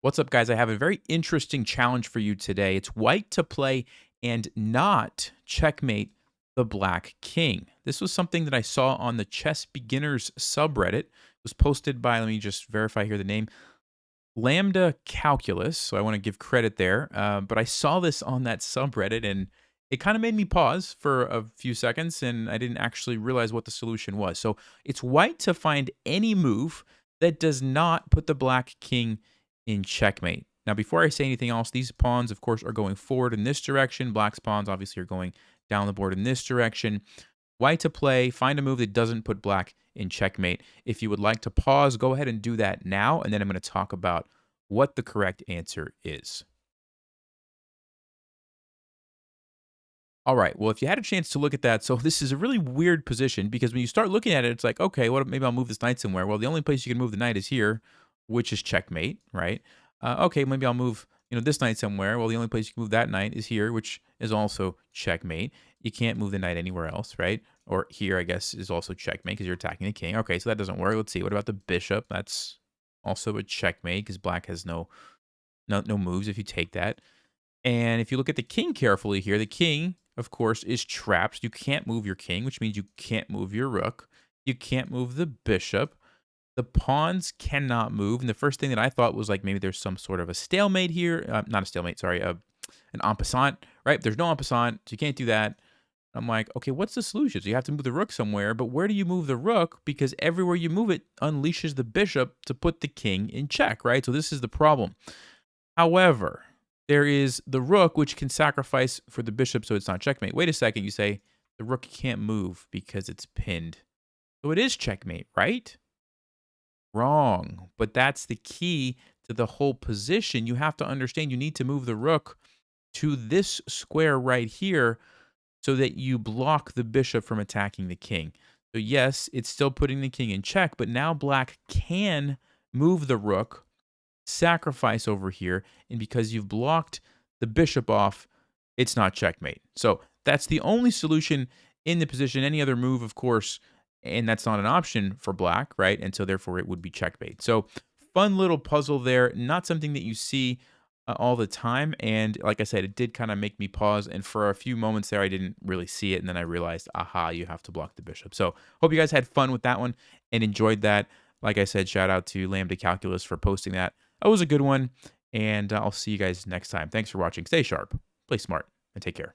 What's up, guys? I have a very interesting challenge for you today. It's white to play and not checkmate the black king. This was something that I saw on the Chess Beginners subreddit. It was posted by, let me just verify here the name, Lambda Calculus. So I want to give credit there. But I saw this on that subreddit and it kind of made me pause for a few seconds and I didn't actually realize what the solution was. So it's white to find any move that does not put the black king in checkmate. Now, before I say anything else, these pawns, of course, are going forward in this direction. Black's pawns, obviously, are going down the board in this direction. White to play, find a move that doesn't put black in checkmate. If you would like to pause, go ahead and do that now, and then I'm going to talk about what the correct answer is. All right. Well, if you had a chance to look at that, so this is a really weird position because when you start looking at it, it's like, okay, what? Maybe I'll move this knight somewhere. Well, the only place you can move the knight is here, which is checkmate, right? Okay, maybe I'll move, this knight somewhere. Well, the only place you can move that knight is here, which is also checkmate. You can't move the knight anywhere else, right? Or here, I guess, is also checkmate because you're attacking the king. Okay, so that doesn't work. Let's see. What about the bishop? That's also a checkmate because black has no moves if you take that. And if you look at the king carefully here, the king, of course, is trapped. You can't move your king, which means you can't move your rook. You can't move the bishop. The pawns cannot move. And the first thing that I thought was like maybe there's some sort of a stalemate here. Not a stalemate, sorry, an en passant, right? There's no en passant, so you can't do that. I'm like, okay, what's the solution? So you have to move the rook somewhere, but where do you move the rook? Because everywhere you move it unleashes the bishop to put the king in check, right? So this is the problem. However, there is the rook, which can sacrifice for the bishop so it's not checkmate. Wait a second, you say, the rook can't move because it's pinned. So it is checkmate, right? Wrong. But that's the key to the whole position. You have to understand you need to move the rook to this square right here so that you block the bishop from attacking the king. So yes, it's still putting the king in check, but now black can move the rook, sacrifice over here, and because you've blocked the bishop off, it's not checkmate. So that's the only solution in the position. Any other move, of course, and that's not an option for black, right? And so therefore it would be checkmate. So fun little puzzle there, not something that you see all the time. And like I said, it did kind of make me pause. And for a few moments there, I didn't really see it. And then I realized, aha, you have to block the bishop. So hope you guys had fun with that one and enjoyed that. Like I said, shout out to Lambda Calculus for posting that. That was a good one. And I'll see you guys next time. Thanks for watching. Stay sharp, play smart, and take care.